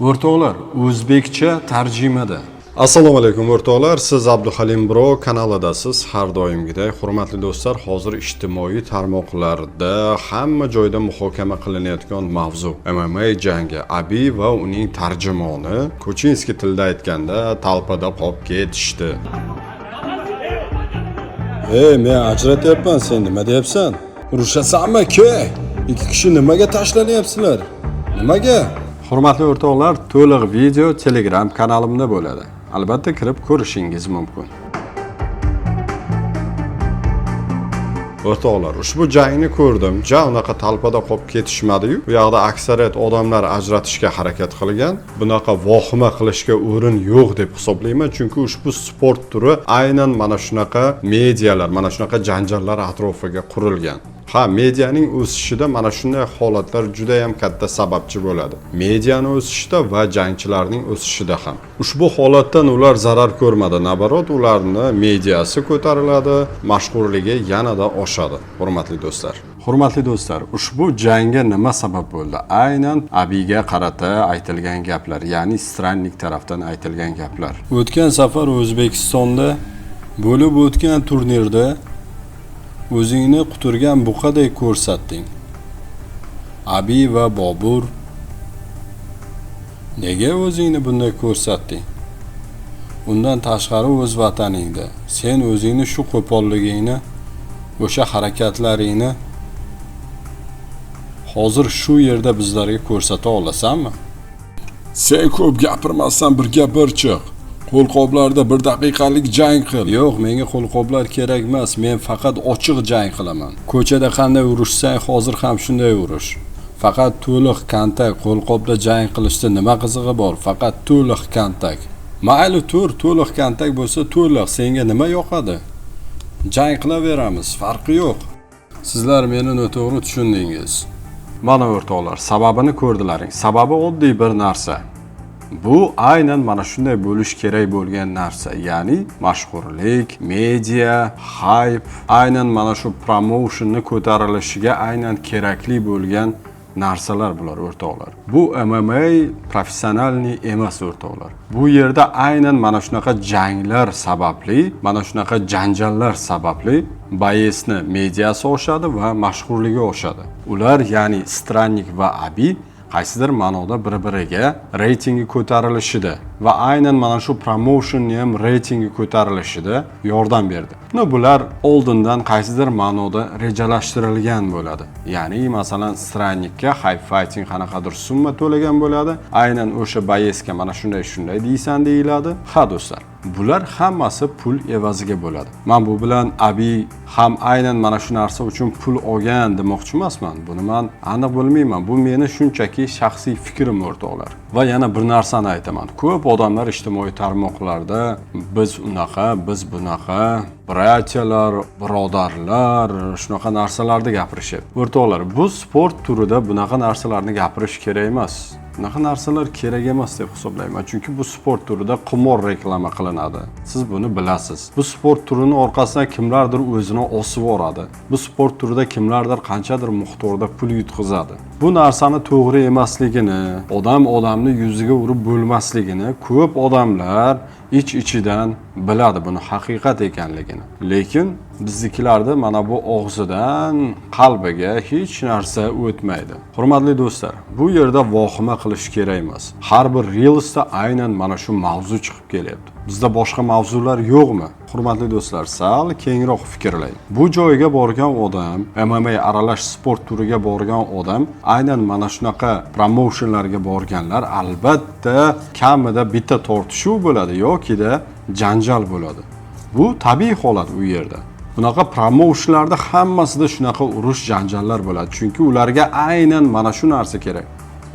O'rtoqlar, o'zbekcha tarjimada. Assalomu alaykum o'rtoqlar, siz Abduhalim Bro kanalidasiz. Har doimgidek, hurmatli do'stlar, hozir ijtimoiy tarmoqlarda hamma joyda muhokama qilinayotgan mavzu MMA jangi. Abi va uning tarjimoni Kuchinski tilda aytganda talpada qolib ketishdi. Men ajratyapman, sen nima deyapsan? Urushasanmi ke? Ikki kishi nimaga tashlanyapsizlar? Nimaga? Hurmatli o'rtoqlar, to'liq video Telegram kanalimda bo'ladi. Albatta kirib ko'rishingiz mumkin. O'rtoqlar, ushbu jangni ko'rdim. Unaqa talpada qolib ketishmadi-yu. Bu yoqda aksariyat odamlar ajratishga harakat qilgan. Bunaqa vohima qilishga o'rin yo'q deb hisoblayman, chunki ushbu sport turi aynan mana shunaqa medialar, mana shunaqa janjallar atrofiga qurilgan. Medianing o'sishida mana shunday holatlar juda ham katta sababchi bo'ladi. Medianing o'sishida va jangchilarning o'sishida ham. Ushbu holatdan ular zarar ko'rmadi, nabarot ularni mediasi ko'tariladi, mashhurligi yanada oshadi. Hurmatli do'stlar. Hurmatli do'stlar, ushbu jangga nima sabab bo'ldi? Aynan Abiga qarata aytilgan gaplar, ya'ni Strannik tarafdan aytilgan gaplar. O'tgan safar O'zbekistonda bo'lib o'tgan turnirda o'zingni quturgan buqaday ko'rsatding. Abi va Bobur, nega o'zingni bunday ko'rsatding? Undan tashqari o'z vataningda sen o'zingni shu qo'polligingni, o'sha harakatlaringni hozir shu yerda bizlarga ko'rsata olasanmi? Sen ko'p gapirmasdan bir gap bir chiq. Qo'lqoplarda 1 daqiqalik jang qil. Yo'q, menga qo'lqoplar kerak emas. Men faqat ochiq jang qilaman. Ko'chada qanday urushsang, hozir ham shunday urush. Faqat to'liq kontak, qo'lqopda jang qilishda nima qizig'i bor? Faqat to'liq kontak. Mayli to'liq kontak bo'lsa to'liq, senga nima yoqadi? Jang qilaveramiz, farqi yo'q. Sizlar meni noto'g'ri tushundingiz. Mana o'rtoqlar, sababini ko'rdilaring. Sababi oddiy bir narsa. Bu aynan mana shunday bo'lish kerak bo'lgan narsa, ya'ni mashhurlik, media, hype, aynan mana shu promotionni ko'tarilishiga aynan kerakli bo'lgan narsalar bular o'rtoqlar. Bu MMA professionalni emas o'rtoqlar. Bu yerda aynan mana shunaqa janglar sababli, mana shunaqa janjallar sababli bayesni mediasi oshadi va mashhurligi oshadi. Ular, ya'ni Strannik va Abi qaysidir ma'noda bir-biriga reytingi ko'tarilishida va aynan mana shu promotionni ham reytingi ko'tarilishida yordam berdi. Bular oldindan qaysidir ma'noda rejalashtirilgan bo'ladi. Ya'ni masalan Strannikka hype fighting qanaqadir summa to'lagan bo'ladi. Aynan o'sha bayesga mana shunday deysan deyiladi. Ha do'stlar, bular hammasi pul evaziga bo'ladi. Men bu bilan Abi ham aynan mana shu narsa uchun pul olgan demoqchi emasman. Buni men aniq bilmayman. Bu meni shunchaki shaxsiy fikrim o'rtoqlar. Va yana bir narsani aytaman. Ko'p odamlar ijtimoiy tarmoqlarda biz unaqa, biz bunaqa, bratyalar, birodarlar, shunaqa narsalarni gapirishyapti. O'rtoqlar, bu sport turida bunaqa narsalarni gapirish kerak emas. Bunaqa narsalar kerak emas deb hisoblayman, chunki bu sport turida qimor reklama qilinadi. Siz buni bilasiz. Bu sport turini orqasidan kimlardir o'zini osib yoradi. Bu sport turida kimlardir qanchadir miqdorda pul yutqizadi. Bu narsani to'g'ri emasligini, odamni yuziga urib bo'lmasligini ko'p odamlar ichidan biladi, buni haqiqat ekanligini. Lekin biznikilarda mana bu og'zidan qalbiga hech narsa o'tmaydi. Hurmatli do'stlar, bu yerda vohima qilish kerak emas. Har bir reelsda aynan mana shu mavzu chiqib kelyapti. Bizda boshqa mavzular yo'qmi? Hurmatli do'stlar, sal kengroq fikrlang. Bu joyga borgan odam, MMA aralash sport turiga borgan odam, aynan mana shunaqa promotionlarga borganlar albatta kamida bitta tortishuv bo'ladi yoki-da janjal bo'ladi. Bu tabiiy holat u yerda. Bunaqa promotionlarda hammasida shunaqa urush janjallar bo'ladi, chunki ularga aynan mana shu narsa kerak.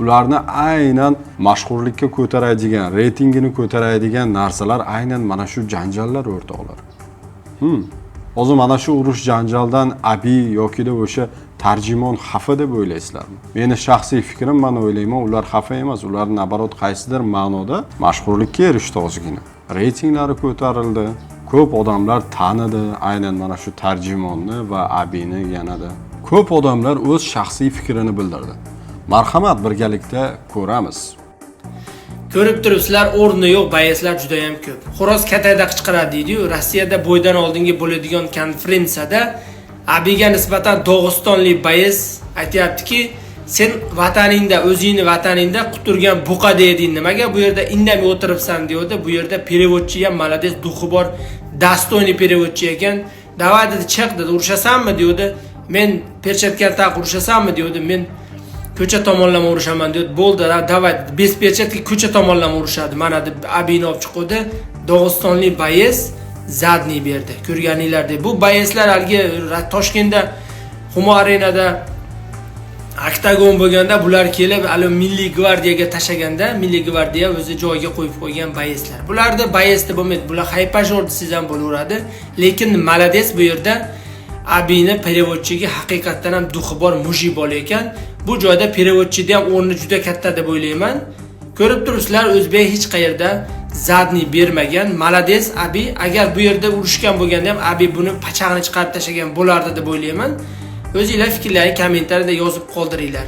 Ularni aynan mashhurlikka ko'taradigan, reytingini ko'taradigan narsalar aynan mana shu janjallar o'rtoqlar. Hozir mana shu urush janjaldan Abi yoki-da o'sha tarjimon xafa deb o'ylaysizlarmi? Meni shaxsiy fikrim, men o'ylayman, ular xafa emas, ular nabarot qaysidir ma'noda mashhurlikka erishdi ozgina. Reytinglari ko'tarildi. Ko'p odamlar tanidi aynan mana shu tarjimonni va Abini yanada. Ko'p odamlar o'z shaxsiy fikrini bildirdi. Marhamat, birgalikda ko'ramiz. Ko'rib turibsizlar, o'rni yo'q, bayaslar juda ham ko'p. Xo'roz katayda qichqiradi deydi-yu, Rossiyada bo'ydan oldingi bo'ladigan konferensiyada Abiga nisbatan Dog'istonlik bayas aytayaptiki, sen vataningda, o'zingni vataningda quturgan buqa deding, nimaga bu yerda indamay o'tiribsan deydi. Bu yerda переводчи ham malades, duxi bor, dostoyniy переводчи ekan. Davay dedi, chiq dedi, urushasanmi deydi. Men perchatkani taqib urushasanmi deydi. Men ko'cha tomonlama urushaman deydi. Bo'ldi, davay bez perchatga ko'cha tomonlama urushadi. Mana deb Abini olib chiqdi. Dog'istonlik bayes zadniy berdi. Ko'rganinglardek. Bu bayeslar haligi Toshkentda Humo Arenada oktagon bo'lganda bular kelib hali Milliy gvardiyaga tashaganda, Milliy gvardiya o'zi joyiga qo'yib qo'ygan bayeslar. Bularda bayesda bo'lmaydi. Bular haypajor desiz ham bo'laveradi. Lekin malades bu yerda Abini переводчиga haqiqatan ham duxi bor muji bola ekan. Bu joyda переводчida ham o'rni juda katta deb o'ylayman. Ko'rib turibsizlar, o'zbek hech qayerda zadniy bermagan. Malades Abi, agar bu yerda urushgan bo'lganda ham Abi buni pachag'ini chiqarib tashagan bo'lardi deb o'ylayman. O'zingizlar fikrlaringizni kommentariyada yozib qoldiringlar.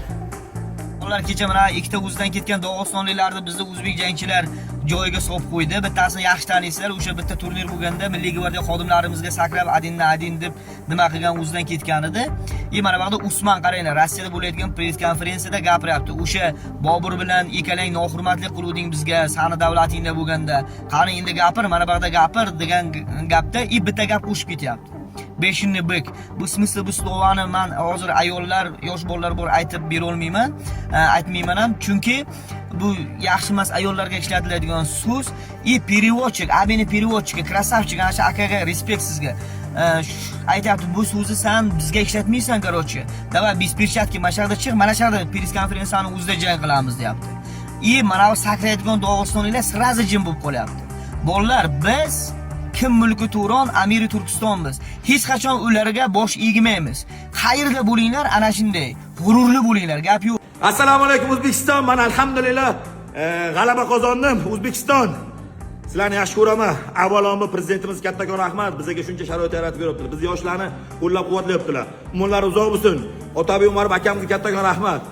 Ular kecha mana ikkita o'zidan ketgan Dog'istonliklarni bizda o'zbek jangchilar joyiga solib qo'ydi. Bittasini yaxshi taniysizlar, o'sha bitta turnir bo'lganda Milliy gvardiya xodimlarimizga sakrab adin deb nima qilgan o'zidan ketgan edi. Mana bu yerda Usmon qaranglar, Rossiyada bo'layotgan press konferensiyada gapiryapti. O'sha Bobur bilan ekalang nohurmatlik qiluvding bizga, sani davlatingda bo'lganda. Qani endi gapir, mana bu yerda gapir degan gapda bitta gap qo'shib ketyapti. Beshinni bek. Bu smysli bu slovani men hozir ayollar, yosh bolalar bor aytib bera olmayman, aytmayman ham, chunki bu yaxshi emas ayollarga ishlatiladigan so'z. Переводчик, Abini переводчик, krasavchik, ana shu akaga respekt sizga. Aytayapti, bu so'zni sen bizga ishlatmaysan, короче. Davay biz perchatki mashaqda chiq, mana shu yerda press konferensiyani o'zida jang qilamiz, deyapti. Mana bu sakraydigan Dog'istonliklar sirazi jim bo'lib qolyapti. Bolalar, biz kim mulki Turon, Amiri Turkistonmiz. Hech qachon ularga bosh egmaymiz. Xayrli bo'linglar, ana shunday. G'ururli bo'linglar. Gap yo'q. Assalomu alaykum O'zbekiston. Men alhamdulillah g'alaba qozondim. O'zbekiston. Sizlarni yaxshi ko'raman. Avvalambor prezidentimiz kattakon rahmat. Bizga shuncha sharoit yaratib beribdilar. Biz yoshlarni qo'llab-quvvatlayaptilar. Umrlari uzoq bo'lsin. Otabek Umarov akamizga kattakon rahmat.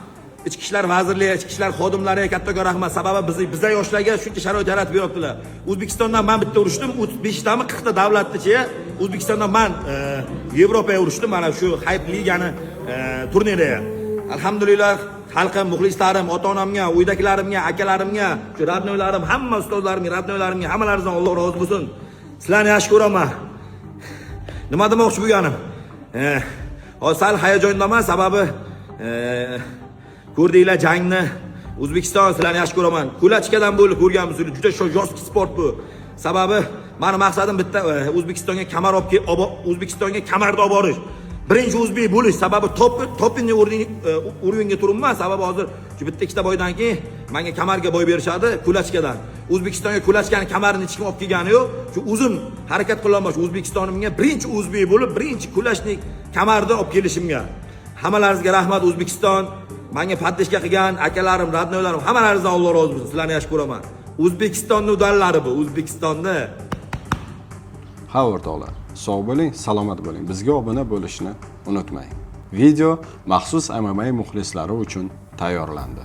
Ichki ishlar vazirligi, ichki ishlar xodimlariga kattakon rahmat. Sababi bizga yoshlarga shuncha sharoit yaratib beribdilar. O'zbekistondan men bitta urishdim, 35 tami 40 ta davlatnichi. O'zbekistondan men Yevropaga urishdim, mana shu Hype ligani turnirida. Alhamdulillah, xalqim, muxlislarim, ota-onamga, uydagilarimga, akalarimga, shu radnoylarim, hamma ustozlarimga, radnoylarimga, hammalaringizdan Alloh rozi bo'lsin. Sizlarni yaxshi ko'raman. Nima demoqchi bo'lganim? Hozir sal hayajondaman, sababi ko'rdinglar jangni. O'zbekiston, sizlarni yaxshi ko'raman. Kulachkadan bo'lib ko'rganmiz, juda jo'shqin sport bu. Sababi meni maqsadim bitta O'zbekistonga kamar O'zbekistonga kamarda olib borish. Birinchi o'zbek bo'lish, sababi topinni o'ringa turibman. Sababi hozir shu bitta ikkita boydan keyin menga kamarga boy berishadi kulachkadan. O'zbekistonga kulachkani kamarini hech kim olib kelgani yo'q. Shu o'zim harakat qilolmoqchi O'zbekistonimga birinchi o'zbek bo'lib, birinchi kulachnik kamarda olib kelishimga. Hammalaringizga rahmat O'zbekiston. Menga paddishga qilgan akalarim, radnoylarim, hammalaringizdan Alloh rozi bo'lsin. Sizlarni yaxshi ko'raman. O'zbekistonning udallari bu, O'zbekistonni. Ha o'rtoqlar, sog' bo'ling, salomat bo'ling. Bizga obuna bo'lishni unutmang. Video maxsus MMA muxlislari uchun tayyorlandi.